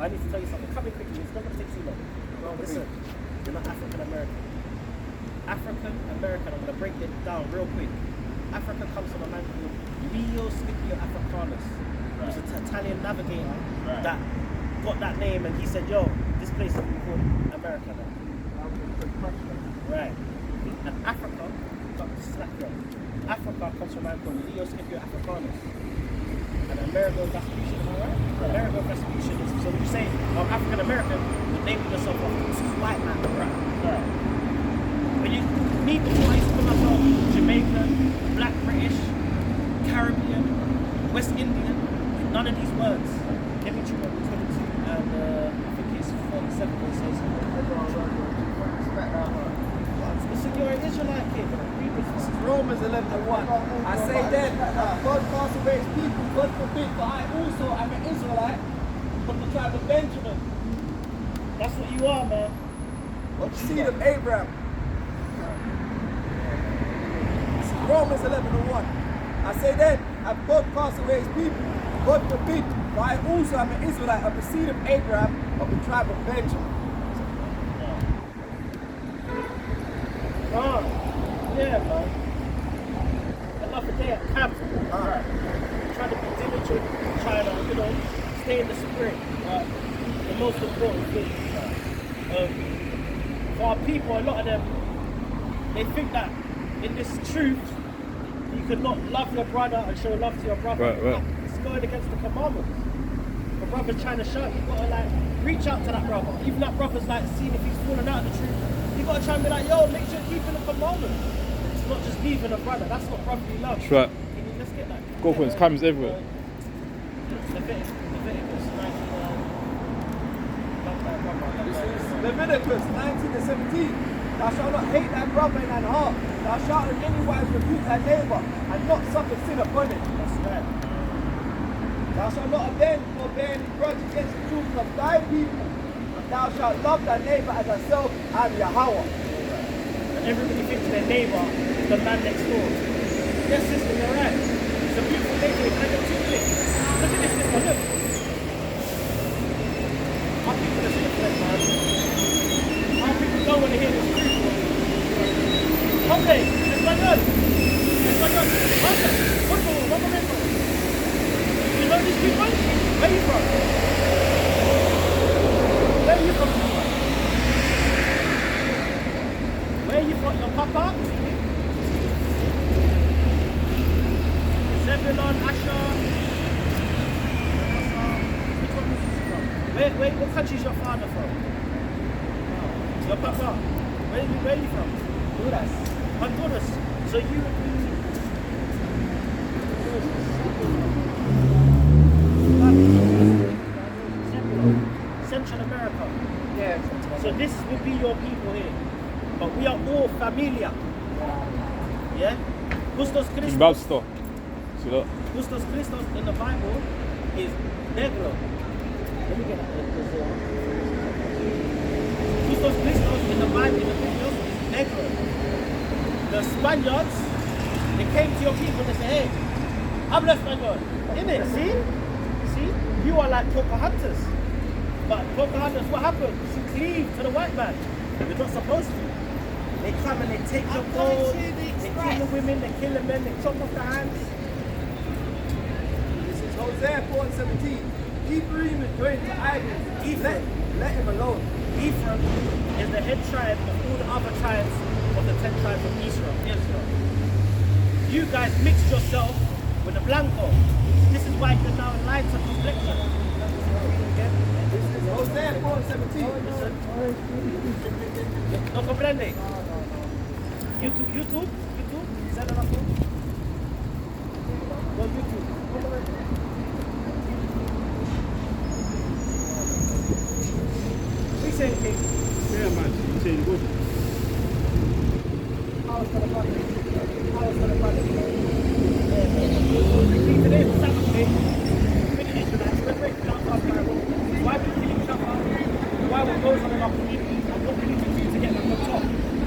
I need to tell you something. Come in quickly. It's not going to take too long. Listen, you're not African American. African American. I'm going to break it down real quick. Africa comes from a man called Leo Scipio Africanus. He was an Italian navigator that got that name, and he said, "Yo, this place is called America now." Right. And Africa, Africa comes from a man called Leo Scipio Africanus. And Amerigo Vespucci, am I right? Amerigo Vespucci is, so when you say African American, you're naming yourself after two white men. Right. When you meet before, I used to call myself Jamaican, Black British, Caribbean, West Indian, none of these words. Let me check on 22, and I think it's 47 where it says, listen, you're an Israelite kid. This is Romans 11:1. I say then, God casts away his people, God forbid, but I also am an Israelite from the tribe of Benjamin. That's what you are, man. Of the seed of Abraham. This is Romans 11:1. I say then, have God cast away his people, God forbid, but I also am an Israelite of the seed of Abraham, of the tribe of Benjamin. Yeah, man. Another day at camp. Trying to be diligent, trying to, stay in the spirit. The most important thing. For our people, a lot of them, they think that in this truth, you could not love your brother and show love to your brother. Right. It's going against the commandments. The brother's trying to shout, you've got to reach out to that brother. Even that brother's seeing if he's falling out of the truth. You've got to try and be like, yo, make sure you're keeping the commandments. It's not just leaving a brother. That's not brotherly love. That's right. Let's get that. Go for it. It's cameras everywhere. Leviticus 19. Leviticus 19:17. Thou shalt not hate thy brother in thine heart. Thou shalt in any wise rebuke thy neighbor, and not suffer sin upon it. That's right. Thou shalt not avenge nor bear any grudge against the children of thy people. And thou shalt love thy neighbor as thyself. I am Yahweh. And everybody thinks their neighbor is the man next door. Yes, sister, you're right. It's a beautiful neighborhood. I got two clicks. Look at this, sister. Look. Our people are different, man. Our people don't want to hear this truth. Okay, español. Español. One momento. You know these people? Where are you from? Where are you from? Where are you from? Your papa? Zebulon, Asher. What country is your father from? Your papa? Where are you from? Honduras. So you would be Central America. Yeah. So this would be your people here. But we are all familia. Yeah? Justos Christos. Baptista. See that? Justos Christos in the Bible is negro. Let me get that. Justos Christos in the Bible, in the videos, is negro. The Spaniards, they came to your people and they said, hey, habla español. Innit? See? You are like Pocahontas. But Pocahontas, what happened? She cleaved to the white man. You're not supposed to. They come and they take your gold, they kill the women, they kill the men, they chop off their hands. This is Hosea 4:17. Ephraim is joined to idols. Let him alone. Ephraim is the head tribe of all the other tribes of the 10 tribes of Israel. You guys mixed yourself with the Blanco. This is why you're now lighter complexion. This is Hosea 4:17. No comprende. YouTube? Is that enough? Go YouTube. We say king. Yeah, man. You say good. How's the body? Today is Saturday. Finish tonight. We're breaking down our Bible. Why we're killing each other. Why what goes on in our community. And what we need to do to get back on top.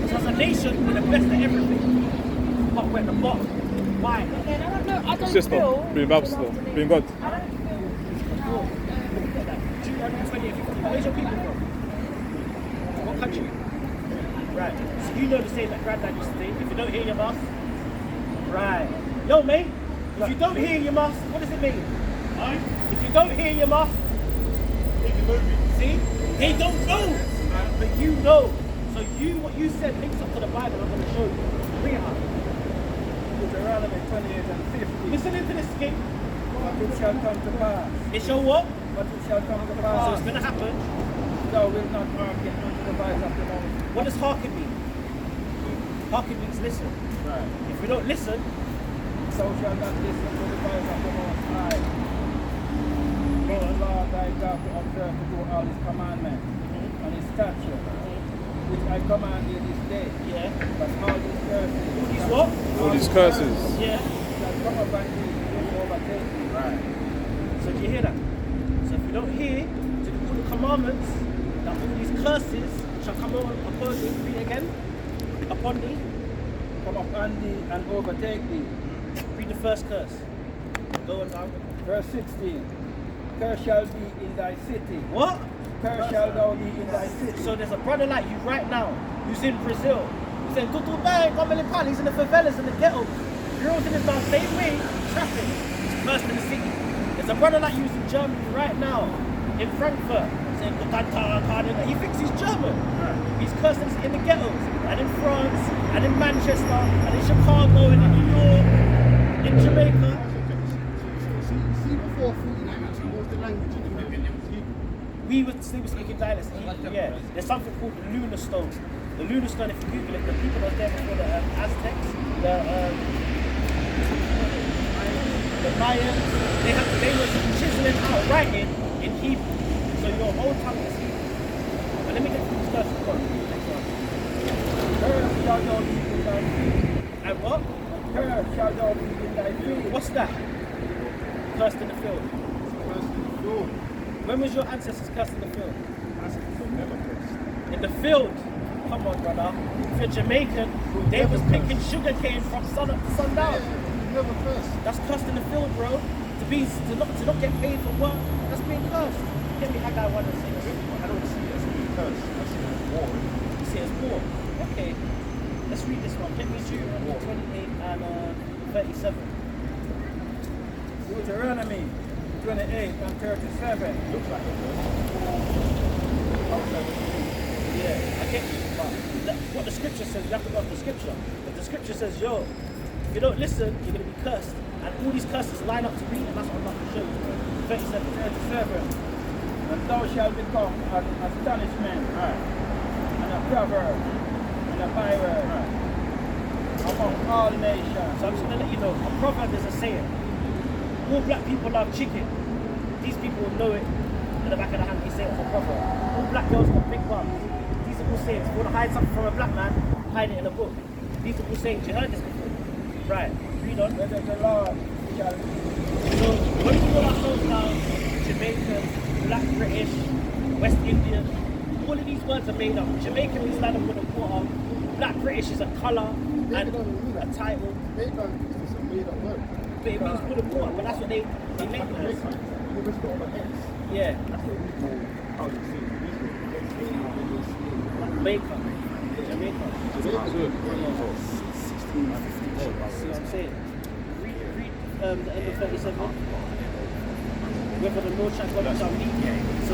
So as a nation, we're the best at everything. But we're at the bottom. Why? Sister, being Baptista, being God. Deuteronomy 28 Where's your people from? What country? Right. So you know the saying that Granddad used to say, if you don't hear your boss. Right. Yo, mate, if you don't hear your boss, what does it mean? If you don't hear your boss, see? They don't know, but you know. So what you said links up to the Bible. I'm going to show you. Bring it up. Deuteronomy 28 and 50. Listen into this, King. But it shall come to pass. It shall what? But it shall come to So pass. it's going to happen. Thou wilt not hearken unto the voice of the Lord. What does hearken mean? Hearken means listen. Right. If we don't listen, Thou shalt not listen to the voice of the Most High. The Lord thy God to observe to do all his commandments and his statutes, which I command thee this day. yeah. But all these curses. These what? All these curses. Yeah. Shall come upon thee and overtake thee. Right. So do you hear that? So if you don't hear to do all the commandments, that all these curses shall come on upon thee, read again, upon thee. Come upon thee and overtake thee. Read the first curse. Go on down. Verse 16. Curse shall be in thy city. What? Curse shall thou be in thy city. So there's a brother like you right now who's in Brazil. He's saying, go to bang, come in the palace, he's in the favelas, in the ghettos. Girls in his mouth, same way, traffic. He's cursed in the city. There's a brother like you who's in Germany right now, in Frankfurt, saying, he thinks he's German. He's cursed in the ghettos, and in France, and in Manchester, and in Chicago, and in New York, in Jamaica. See, before 49, actually, what was the language in the Caribbean? It was Hebrew. We were speaking dialects. Yeah, there's something called the lunar stone. The lunar stone, if you Google it, the people that was there before the Aztecs, the Mayans, they were chiseling out writing in Hebrew. So your whole tongue is Hebrew. But let me get through this first one. Next one. Curse shall thou be in thy field. And what? Curse shall thou be in thy field. What's that? Cursed in the field. First in the field. When was your ancestors cursed in the field? That's never first. In the field. Come on, brother. If you're Jamaican, they was picking sugar cane from sun up to sundown. Never first. That's cursed in the field, bro. To not get paid for work, that's being cursed. Get me that guy one and say this. I don't see it as being cursed. I see it as war. You see it's war. Okay. Let's read this one. Get me Deuteronomy 28 and 37. Deuteronomy 28 and 37. Looks like a verse. Yeah, I get you. But what the scripture says, you have to go off the scripture. If the scripture says, yo, if you don't listen, you're going to be cursed. And all these curses line up to read, and that's what I'm about to show you. 37. 37. And thou shalt become an astonishment and a proverb and a byword among all nations. So I'm just going to let you know, a proverb is a saying. All black people love chicken. These people will know it in the back of the hand. They say it's a proverb. All black girls got big bums. These are all sayings. If you want to hide something from a black man, hide it in a book. These are all sayings. You heard this before? Right. Read on. Whether the Lord shall So when we call ourselves now Jamaican, Black British, West Indian, all of these words are made up. Jamaican means land of the water. Black British is a colour and a title. Made up is a made up word. But it means wood and water, but that's what they make it as. You just got over X. Yeah. That's what we call how to say Jamaica. Jamaica. See what I'm saying? Read the end of 37. Whether the Lord shall God shall lead you. So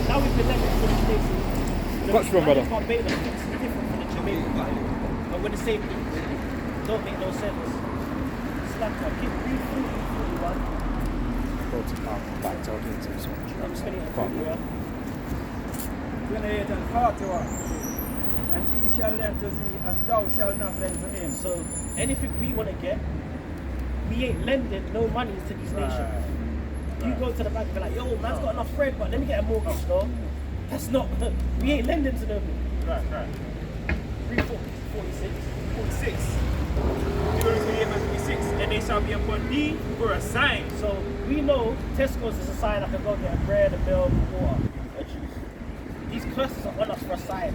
now we've been left with the places. Touch from, brother. Barbados is different from the Jamaican part. But we're the same people. Don't make no sense. Slack up. Keep read 41. Go to back to our kids. I'm just going to 41. 28 and 41. And he shall lend to thee, and thou shalt not lend to him. So anything we want to get, we ain't lending no money to these nations. You go to the bank and be like, yo, man's got enough bread, but let me get a mortgage, though. That's not, we ain't lending to them. Right. 46. 46. Deuteronomy 28 verse 46. And they shall be upon thee for a sign. So we know Tesco's is a sign I can go get a bread, a milk, water, a juice. These curses are on us for a sign.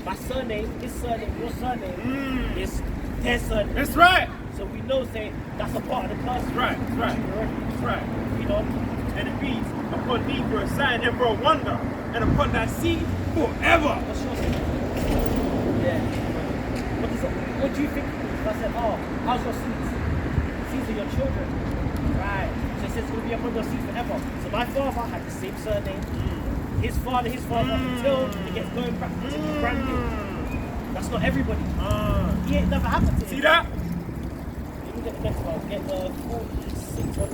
My surname, his surname, your surname is their surname. That's right. So we know, say, that's a part of the curse. Right. You know? And it reads, upon thee for a sign and for a wonder. and upon thy seed forever. What's your seed? Yeah. What do you think? I said, oh, how's your seeds? Seeds are your children. Right. So it says it's going to be upon your seed forever. So my father had the same surname. His father, until it gets going back to the brand new. That's not everybody. He ain't never happened to him. See that? You can get the next one. Get the 46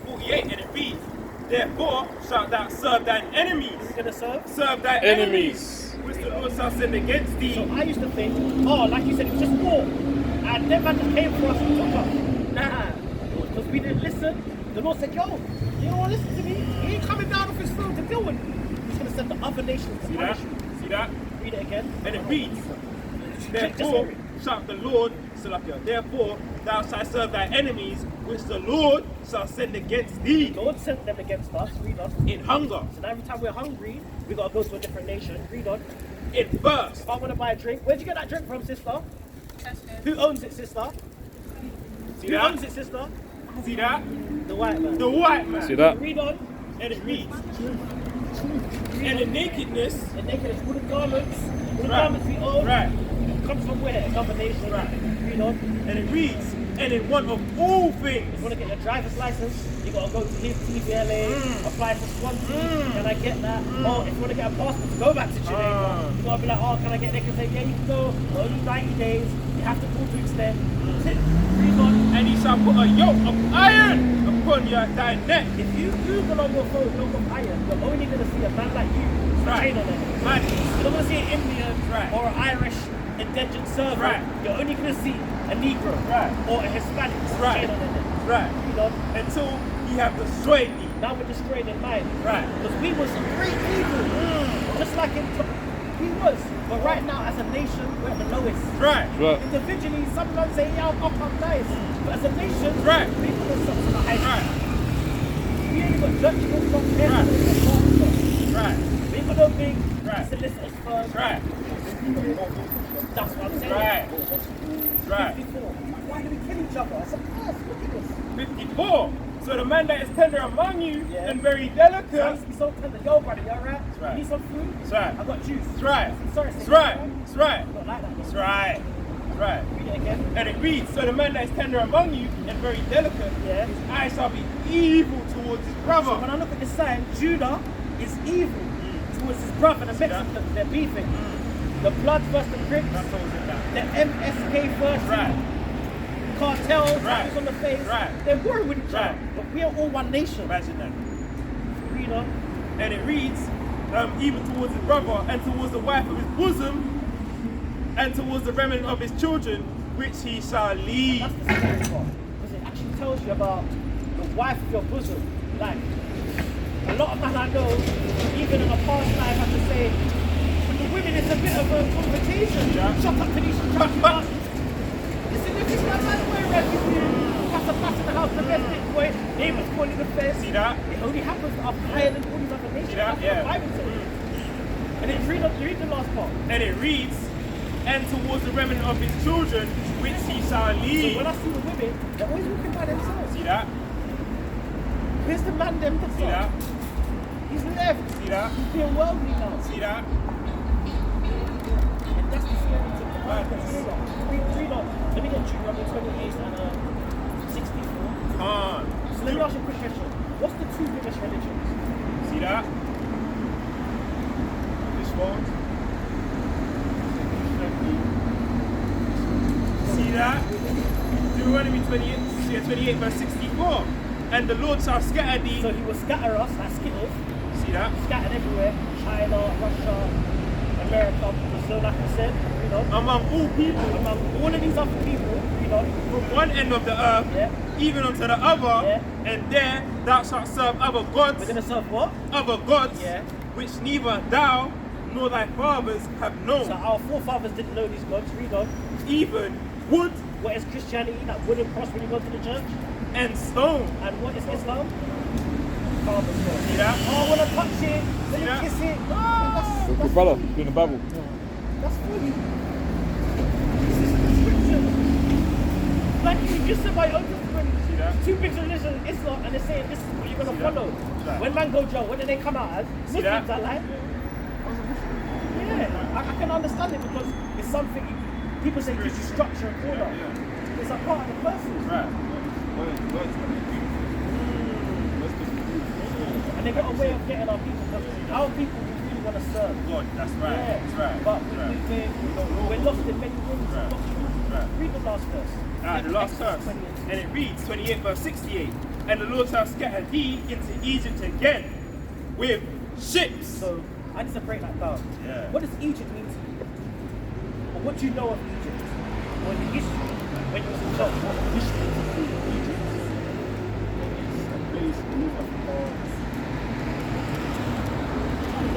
48, and it reads, therefore shalt thou serve thine enemies. Who's going to serve? Serve thy enemies, which the Lord shall send against thee. So I used to think, oh, like you said, it was just war. And them man just came for us and took us. Nah. Because we didn't listen. The Lord said, yo, you don't want to listen to me? He ain't coming down off his throne to deal with you. He's going to send the other nations to See that? punish you. See that? Read it again. And it reads, Just therefore read it. shalt the Lord, therefore thou shalt serve thy enemies, which the Lord shall send against thee The Lord sent them against us. Read on. in hunger, So now every time we're hungry, we got to go to a different nation. Read on. in thirst. If I want to buy a drink, where'd you get that drink from, sister? Who owns it, sister? See Who that? owns it, sister? See that? The white man. The white man. See that? Read on. And it reads, and the nakedness, The nakedness, wooden garments. Wooden Right. garments we own. right, Comes from where? Another nation. Right. Read on. and it reads, and in one of all If things. you want to get your driver's license, you got to go to his TVLA, apply for Swansea. Can I get that? Or if you want to get a passport to go back to Jamaica, you got to be like, oh, can I get there? They can say, yeah, you can go. But only 90 days. You have to call to extend. Read on. And he shall put a yoke of iron upon thy neck. If you Google on your phone, yoke of iron, you're only going to see a man like you with a Right. chain on it. Man, You're not going to see an Indian Right. or an Irish indentured servant. Right. You're only going to see a Negro Right. or a Hispanic with a Right. chain on their neck. right, Read on. until he have destroyed thee. Now we're destroying in mind. Right. Because we was great evil. Just like he was. But right now, as a nation, we're at the lowest. Right, Right. Individually, sometimes say, yeah, I'll come nice. But as a nation, Right. people are such a high. right, We ain't got judgment from Right. everyone. right, People don't think Right. solicitors first. right, That's what I'm saying. right, right. 54. Why do we kill each other? It's a curse. Look at this. 54. So the man that is tender among you Yeah. and very Guys, delicate. be so tender. Yo, brother, you alright? right. You need some food? That's right. I got juice. That's right. Sorry, That's say right. that. That's right. I don't like that. That's right. That's right. Read it again. And it reads, so the man that is tender among you and very delicate, Yeah. his eyes shall be evil towards his So brother. when I look at this sign, Judah is evil towards his brother, the Mexicans. They're beefing. The blood first, the bricks, That's all in that. the MSK first, Right. cartels, Right. tattoos on the face. Right. They're warring with each other. Right. But we are all one nation. Imagine that. Read on. And it reads, even towards his brother and towards the wife of his bosom and towards the remnant of his children, which he shall lead. That's the scary part. Because it actually tells you about the wife of your bosom. Like, a lot of men I know, even in a past life, have to say, with the women, it's a bit of a confrontation. Yeah. Shut up to these chucky Listen, if it's not that way, right, you have to pass in the house, the best big boy, neighbors calling the fence. See that? It only happens up higher than all these other nations. See that? That's what Yeah. the Bible says. And then read the last part. And it reads, and towards the remnant of his children, which he shall So lead. when I see the women, they're always walking by themselves. See that? Where's the man them that's See that? He's left. See that? He's being worldly now. See that? And that's the scary thing. Right. Read on. Let me get Deuteronomy 28 and 64. So let me ask you a quick question. What's the two biggest religions? See that? This one. See that? Deuteronomy 28 verse 64. And the Lord shall scatter thee. So he will scatter us, like Skittles, See that? scattered everywhere. China, Russia, America, Brazil, like I said. You know, Among all people, among all of these other people, you know, from one end of the earth, Yeah. even unto the other, Yeah. and there thou shalt serve other gods, we're gonna serve what? other gods, Yeah. which neither thou nor thy fathers have So known, our forefathers didn't know these gods. Read on. even wood What is Christianity? That wooden cross when you go to the church. and stone. And what is Islam? Carver's cross. See that? Oh, I want to touch it. Let me that? kiss it. Oh, Good brother, doing the Bible. that's funny. This is the scripture. Like you just said, my own testimony. See that? Two big religions, Islam, and they're saying this is what you're you gonna See that? follow? Right. When man go jail, what do they come out as? See that? Muslims are like. Yeah, I can understand it because it's something people say gives you structure and order. Yeah. It's a part of the person. Right. And they got a way of getting our people because our people we really want to serve. God, that's right. Yeah, That's right. but that's right. we're lost in many rooms. Right. Right. Read the last verse. The last Exodus verse. 28. And it reads 28 verse 68. And the Lord shall scatter thee into Egypt again with ships. So I need to break that down. Yeah. What does Egypt mean to you? Or what do you know of Egypt? Or the history? When you was in church, what history of Egypt?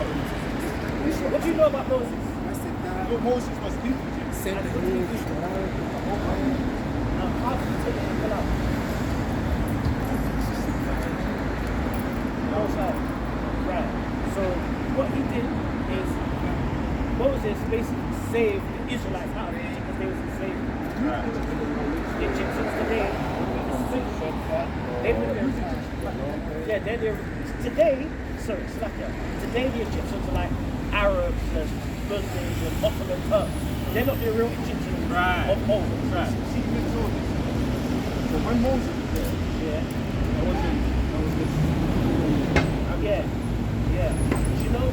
What do you know about Moses? I said that. Moses was Egypt. Send the How did you take the people out? Outside. Right. So what he did is Moses basically saved the Israelites out of Egypt because they was enslaved. The Egyptians today, they've been yeah, they're the today. Sorry, Slacker. Today the Egyptians are like Arabs and Muslims and Ottoman Turks. They're not the real Egyptians of old. Right. See, you know this. So when Moses was there, Yeah. I was this. Yeah. Yeah. Do you know?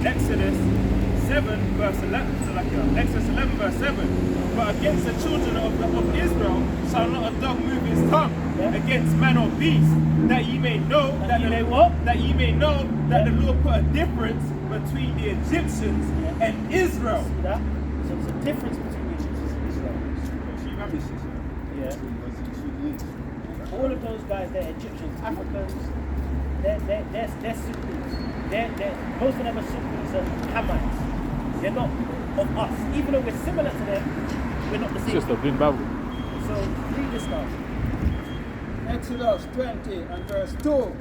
Exodus 7 verse 11. So like Exodus 11 verse 7. But against the children of Israel shall not a dog move his tongue against man or beast, that ye may know That ye may what? That ye may know that the Lord put a difference between the Egyptians and Israel. See that? So there's a difference between the Egyptians and Israel. Yeah. All of those guys, they're Egyptians, Africans, they're Sufis. Most of them are Sufis and Hamites. They're not of us. Even though we're similar to them, we're not the It's same. just a blind Bible. So read this now. Exodus 20 and verse 2.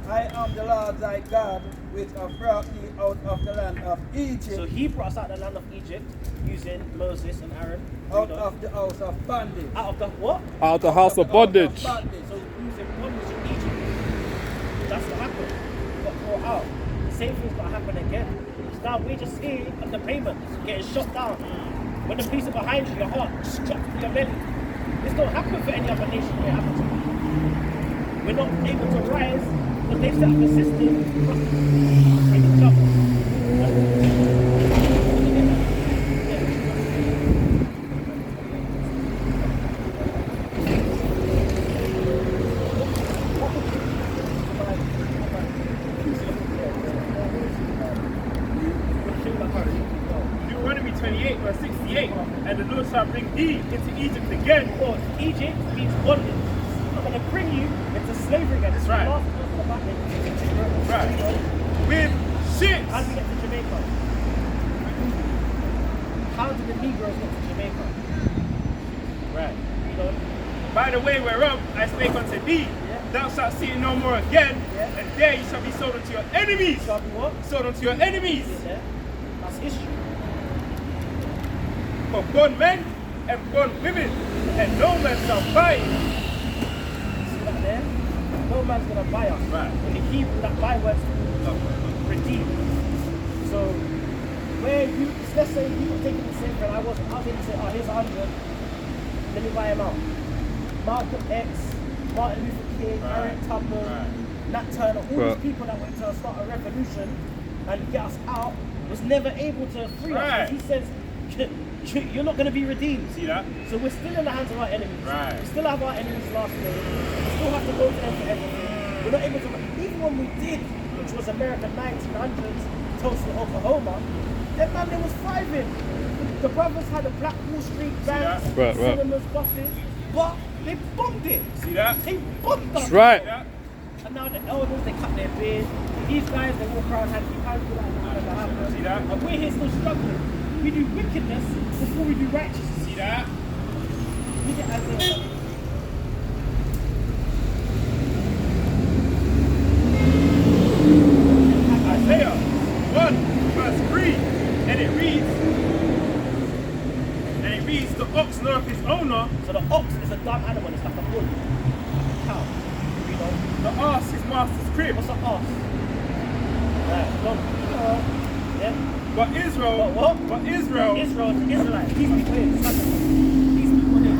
I am the Lord thy God, which have brought thee out of the land of Egypt, So he brought us out of the land of Egypt using Moses and Aaron. out of the house of bondage. Out of the what? Out of the house of bondage. So using bondage in Egypt. That's what happened. We got brought out. The same thing's gonna happen again. So now we're just here at the payment, getting shot down. When the police are behind you, your heart strapped to your belly. This don't happen for any other nation where it happens to me. We're not able to rise because they've set up a system for us to take the trouble. Deuteronomy 28 verse 68. And the Lord shall bring thee into Egypt again. Or Egypt means bondage. I'm going to bring you into slavery again. This is Right. the last verse of the Bible. Right. With ships. How did we get to Jamaica? How did the Negroes get to Jamaica? Right. You know? By the way whereof I spake unto thee, thou shalt see it no more again, and there you shall be sold unto your enemies. Shall be what? Sold unto your enemies. Yeah. That's history. For bondmen and bondwomen, and no man shall buy it. See that there? No man's going to buy us. Right. In the Hebrew, that buy word's redeem. So, where you, let's say you were taking the same friend, I was able to say, oh, here's 100, let me buy him out. Malcolm X, Martin Luther King, Harriet Tubman, Nat Turner, all Right. these people that went to start a revolution and get us out, was never able to free us. Right. He says, you're not going to be redeemed. See that? So we're still in the hands of our enemies. Right. We still have our enemies last name. We still have to go to them for everything. We're not able to, even when we did, which was America 1900s, Tulsa, Oklahoma, that man, there was thriving. The brothers had a Black Wall Street bands, Right, right. cinemas, buses, but they bombed it. See that? They bombed us. That's right. See that? And now the elders, they cut their beard. These guys, they walk around hands like that never happened. See that? And we're here still struggling. We do wickedness before we do righteousness. See that? Look at Isaiah. Isaiah 1 verse 3. And it reads, reads, the ox knoweth his owner, So the ox is a dumb animal. It's like a bull. Cow. You know. the ass his master's crib. What's an ass? Right. No. Yeah. But Israel, But what? Israel Israel is Israelite. These people here. These people here.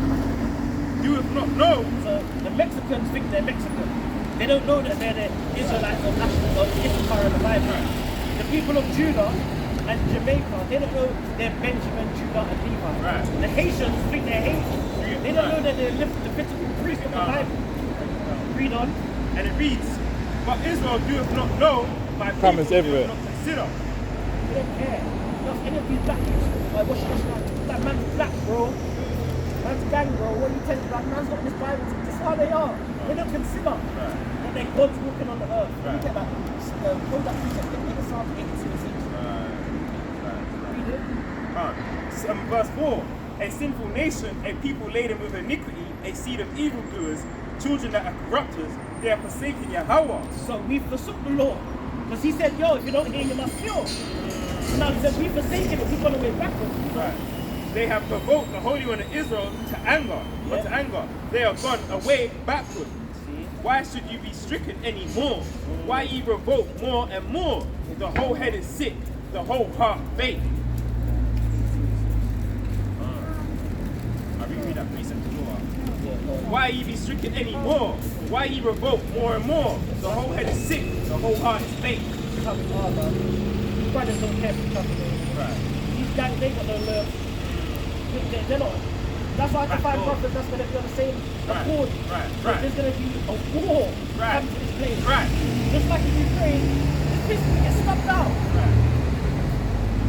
doeth not know. So the Mexicans think they're Mexican. They don't know that they're the Israelites of Issachar in the Bible. The people of Judah and Jamaica, they don't know they're Benjamin, Judah, and Levi. Right. The Haitians think they're Haitian. They don't know that they're Levitical priests of the Bible. Read on. And it reads, but Israel doeth not know, my people Comments doeth everywhere. not consider. They don't care. Not any of these black people. Like, what's your name? That man's black, bro. Man's gang, bro. What are you telling me? That man's not in this Bible. This is how they are. They don't consider that they're God's walking on the earth. Let me get that. Hold that precept. Let me get the Psalm 82 and 6. Read it. Verse 4, a sinful nation, a people laden with iniquity, a seed of evildoers, children that are corrupters, they are forsaken Yahweh. So we forsook the Lord. Because he said, yo, if you don't hear, you must kill. Now he said, we forsaken it. We've gone away backwards. Right. They have provoked the Holy One of Israel to anger, Yeah. to anger. They are gone away backward. See? Why should you be stricken any more? Why ye revolt more and more? The whole head is sick, the whole heart faint. I reread that precept as well. Why ye be stricken any more? Why ye revolt more and more? The whole head is sick, the whole heart is faint. Coming hard, man. These brothers don't care for coming in. Right. These gangs, they got no love. They're not. That's why I can find prophets that's going to be on the same accord. So there's going to be a war coming to this place. Right. Just like in Ukraine, the Christians get snuffed out. Right.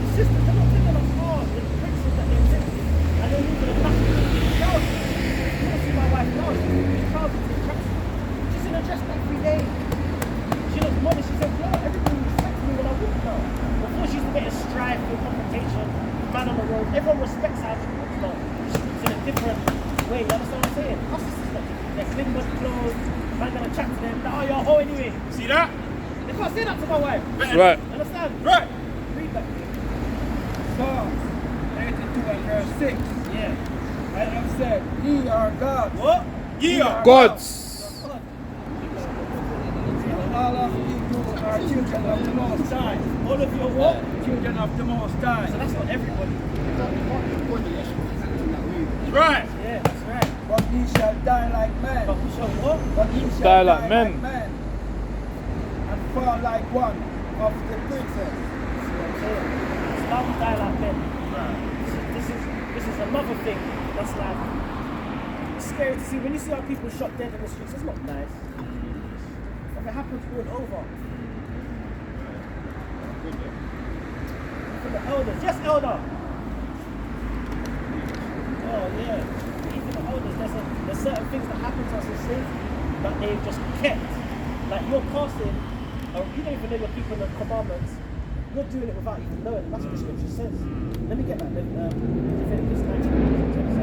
The sisters, they're not taking us hard. The princes that they're living. And they're moving the nothing. You want to see my wife now? She's proud to take traction. She's in a dress like 3 days. She looks modest. She said, yo, everybody respects me when I walk now. Before she used to get a strife with confrontation, man on the road, everyone respects how she walks now. She's in a different way. You understand what I'm saying? Our sisters not. They're clean body clothes. Man gonna chat to them. Oh, you're a hoe anyway. See that? They can't say that to my wife. Right. Understand? Right. Read that. Psalms 82 and verse 6. Yeah. I have said, ye are gods. What? Ye are Gods. And all of you are children of the Most High. All of your what? Children of the Most High. So that's not everybody. Right. Yeah, that's right. But ye shall die like men. But we shall what? But ye shall Die like men. And fall like one of the princes. Islam die like men. This is another thing that's like scary to see. When you see how people shot dead in the streets, it's not nice. If it happens, we're over. For the elders, yes, elder. Oh yeah. Even the elders, there's certain things that happen to us in slavery that they've just kept. Like you're passing, you don't even know you're keeping the commandments. You're doing it without even knowing. That's what the scripture says. Let me get that. Leviticus 19:27.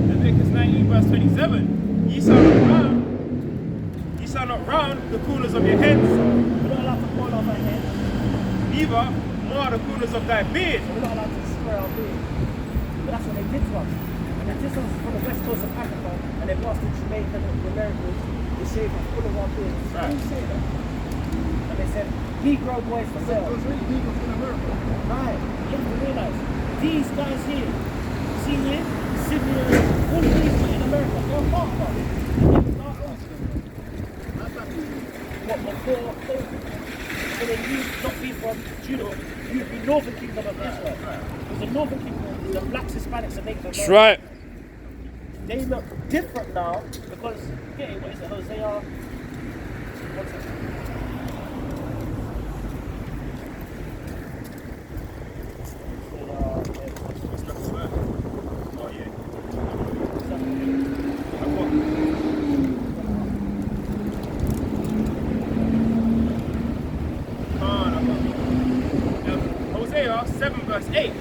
Leviticus 19 verse 27. Ye shall not round the corners of your heads, We're not allowed to pull off our head. neither mar the corners of thy beard. We're not allowed to square our beard. But that's what they did to us. And they did to us from the west coast of Africa, and they brought us to Jamaica and the Americas. They shaved us full of our beards. Right. Who say that? And they said, Negro boys for sale. Right. You have to realize, these guys here, see here, Syrians, all of these were in America. They're part of us. And they start us. What, before COVID? So then you'd not be from Judah, you'd be Northern Kingdom of Israel. Because the Northern Kingdom, the blacks, Hispanics, and Native That's Americans, right. they look different now because, yeah, what is it, Hosea? One second. Oh yeah. Hosea 7 verse 8.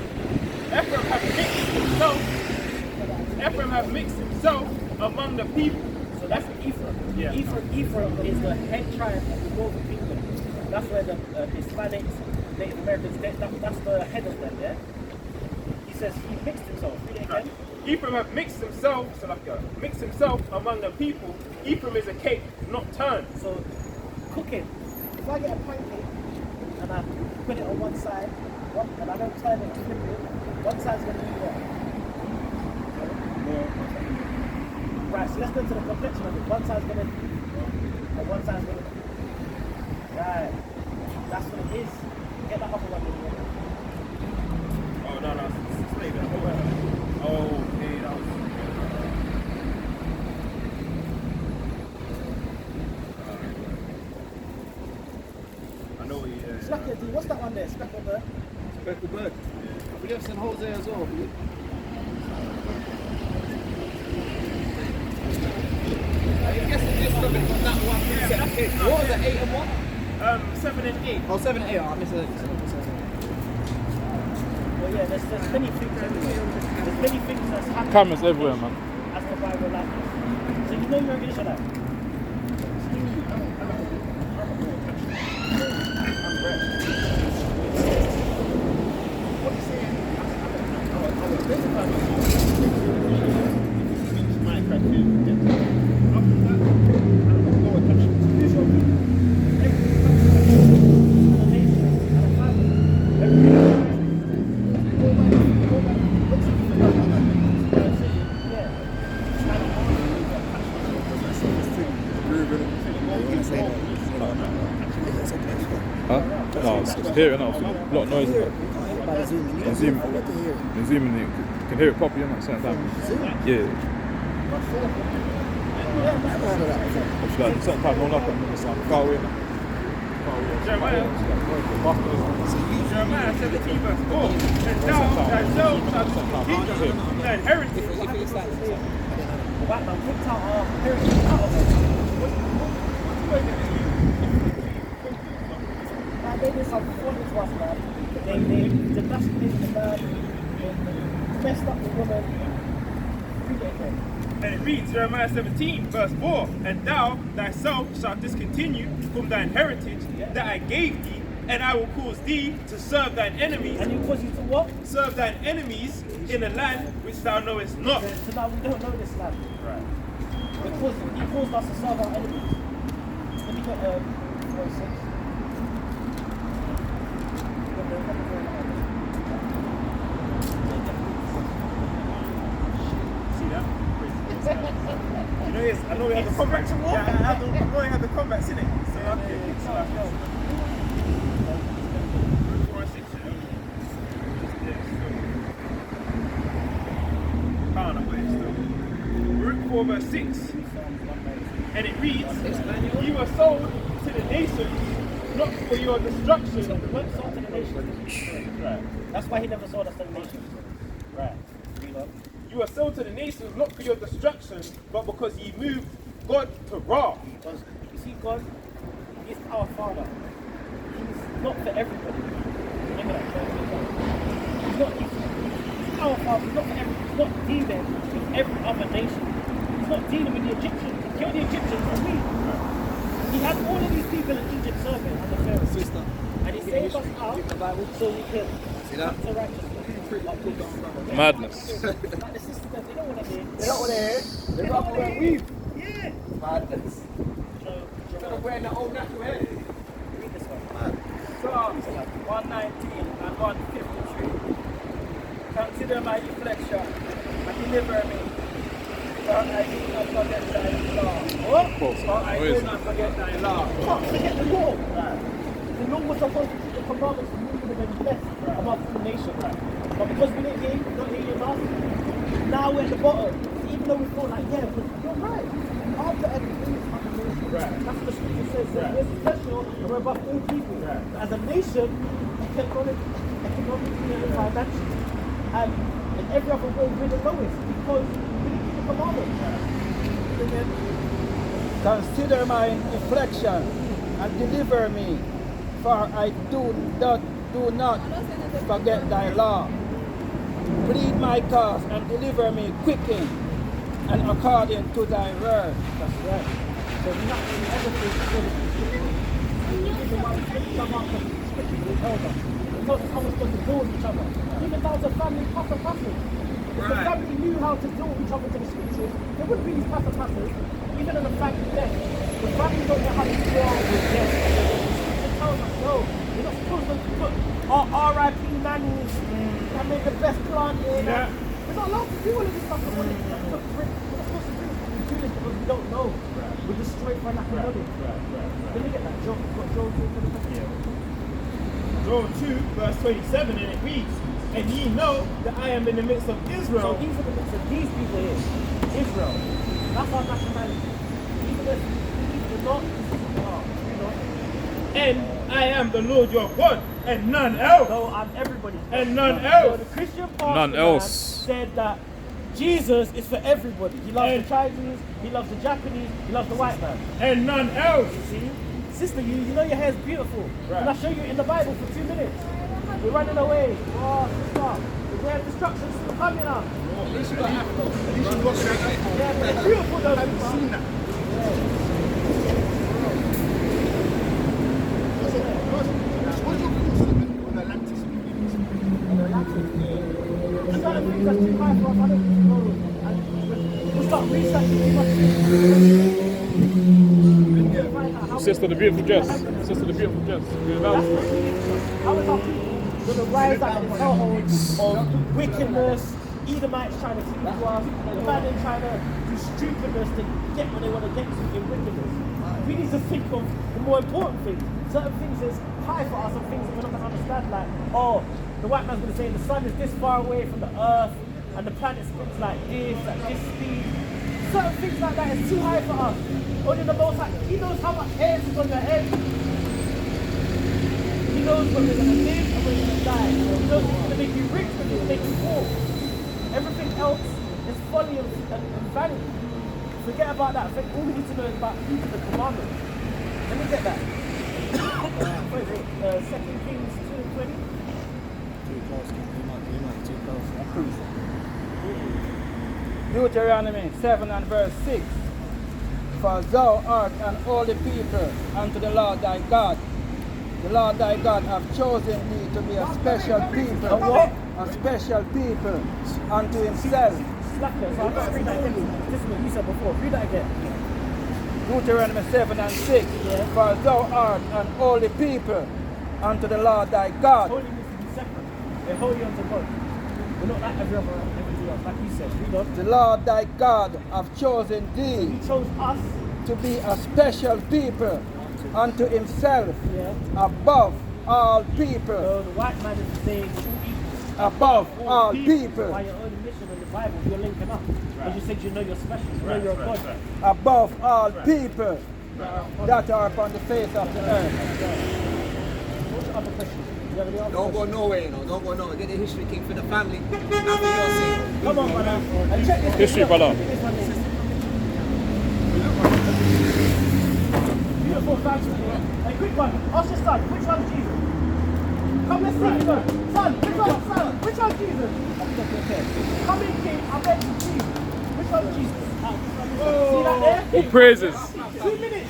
Ephraim hath mixed himself among the people. So that's Ephraim. Yeah. Ephraim is the head tribe of the Northern Kingdom. that's where the Hispanics, Native Americans, that's the head of them, yeah? He says he mixed himself. Read it again. Ephraim have mixed himself, mixed himself among the people. Ephraim is a cake, not turned. So, cooking. If I get a pancake and I put it on one side, and I don't turn it to flip it, one side's going to be what? Right, so let's go to the complexion of it. One side's going to be, and one side's going to be. Right. That's what it is. Get that upper one in there. Oh, no, stay there. Oh, okay, that was... I know what you... Slacker, dude, what's that one there? Speckled bird? Speckled bird. We have St. Jose as well. I guess it's just something from that one. What was it, 8 and 1? 7 and 8. Oh, 7 and 8. I missed it. Well, yeah, there's many things everywhere. There's many things that's happening. Cameras everywhere, man. As the Bible like. So you know you're an Israelite. Huh? No, it's here now. So a lot of noise in it. In zooming, you can hear it properly at the same time. Yeah. Obviously, like, certain time, like I'm far away now. Jeremiah 17 verse 4. And thou thyself shalt keep the inheritance. The white man picked out our heritage out of us. They did something funny to us, man. They demasculated the man, they messed up the woman. Read it again. And it reads, Jeremiah 17 verse 4. And thou thyself shalt discontinue from thine heritage that I gave thee, and I will cause thee to serve thine enemies. And he calls you to what? Serve thine enemies in a land which thou knowest not. So now we don't know this land. Right. Because he caused us to serve our enemies. Let me get 46. See that? You know, I know we have the combats. Yeah, I know we have the combats in it. So okay. Root 4 verse 6. And it reads, you were sold to the nations, not for your destruction. So we weren't sold to the nations. Right. That's why he never sold us to the nations. Right. Read on. You were sold to the nations, not for your destruction, but because ye moved God to wrath. Because you see, God is our Father. He's not for everybody. Remember that. He's our Father. He's not for everybody. He's not dealing with every other nation. He's not dealing with the Egyptians. He killed the Egyptians for me. He had all of these people in Egypt serving under Pharaoh. And he saved us out so we can come to righteousness. Madness. Like the sisters, they don't want to hear. They don't want to hear. They don't want to weave. Yeah. Madness. So, Instead of wearing the old natural hair. read this one. Psalms 119 and 153. Consider my affliction and deliver me. For I do not forget thy law. What? For I do not forget thy law. Can't forget the law. The law was supposed to be the commandments for moving and blessed above the nation. But because we didn't hear, not hear your mouth, now we're at the bottom. Even though we feel like, yeah, but you're right. After everything is under nation. That's what the scripture says. We're special and we're above all people. As a nation, economically and financially. And in every other way, we're the lowest because we didn't keep the commandments. Consider my affliction and deliver me, for I do not forget thy law. Plead my cause and deliver me quickly and according to thy word. That's right. So nothing, everything is good. about the scriptures that tells us. It tells us how we're supposed to deal with each other. Even down to family passes. If the family knew how to deal with each other to the scriptures, there wouldn't be these passes. Even in the family death, the family don't know how to deal with death. It tells us, no, you're not supposed to put R.I.P. nannies and make the best plant in. Yeah. We're not allowed to do all of this stuff. We're not supposed to do this because we don't know. We're just straight for lack of knowledge. Let me get that. Joel 2 for the question. Joel 2 verse 27, and it reads, and ye know that I am in the midst of So Israel. these are the midst of these people here. Israel. That's our nationality. Even if we're not, you know. And I am the Lord your God, and none else. No, I'm everybody. And none So else. the Christian pastor None man else. said that Jesus is for everybody. He loves And- the Chinese, he loves the Japanese, he loves the white man. And none else. See? Sister, you know your hair's beautiful. Can I show you in the Bible for 2 minutes? We're running away. Oh, sister. We have destruction still coming up. At least you got Afro. At least you got Afro. Yeah, but it's beautiful though. Have you sister. seen that? What's your thoughts on Atlantis? There's certain things that's too high for us. I don't need to know. And we'll start researching too much. Sister, the beautiful dress. Sister, the beautiful dress. How is our people going to rise up in this hellhole of wickedness, Edomites trying to keep to us, the man in trying to do stupidness to get what they want to get to in wickedness? We need to think of the more important things. Certain things is high for us and things that we're not going to understand, like, oh, the white man's going to say the sun is this far away from the earth and the planet spins like this, at this speed. Certain things like that is too high for us. Only the Most High, He knows how much hair is on your head. He knows when we're going to live and when we're going to die. He knows what's going to make you rich and what's going to make you poor. Everything else is folly and vanity. Forget about that. All we need to know is about keeping the commandments. Let me get that. What is it? 2 Kings 2:20? Deuteronomy 7 and verse 6. For thou art an holy people unto the Lord thy God. The Lord thy God hath chosen thee to be a special people. A what? A special people unto himself. Slacker. So I'll just read that again. This is what you said before. Read that again. Deuteronomy 7 and 6. Yeah. For thou art an holy people unto the Lord thy God. Holy means to be separate. They're holy unto God. We're not like everything else, like you said. Read on. The Lord thy God hath chosen thee He chose us. to be a special people unto himself Yeah. above all people. So the white man is saying Above all people. by your own mission in the Bible, you're linking up. Because you said you know you're special, you know you're a God. Above all people that are upon the face of the earth. What's your other question? You have any other Don't go question? nowhere, you know. Don't go nowhere. Get the history king for the family. Not for your sake. Come on, brother. And check this. History, brother. This one is beautiful family. Hey, quick one. Ask your son, which one's Jesus? Come, let's see. Son, which one's son? Which one's Jesus? Come in, king. I bet you Jesus. Which one's Jesus? See that there? All praises. 2 minutes.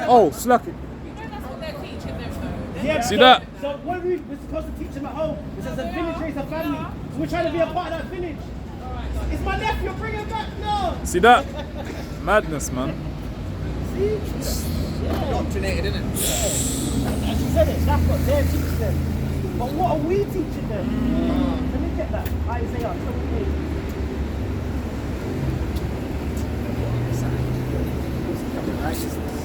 Oh, slack it. Yeah, See so, that? So what we're supposed to teach them at home is as a village raise a family. So we're trying to be a part of that village. It's my nephew, bring him back now. See that? Madness, man. See? Indoctrinated, isn't it? She said it, that's what they're teaching them. But what are we teaching them? Let me get that. Isaiah 28. Righteousness.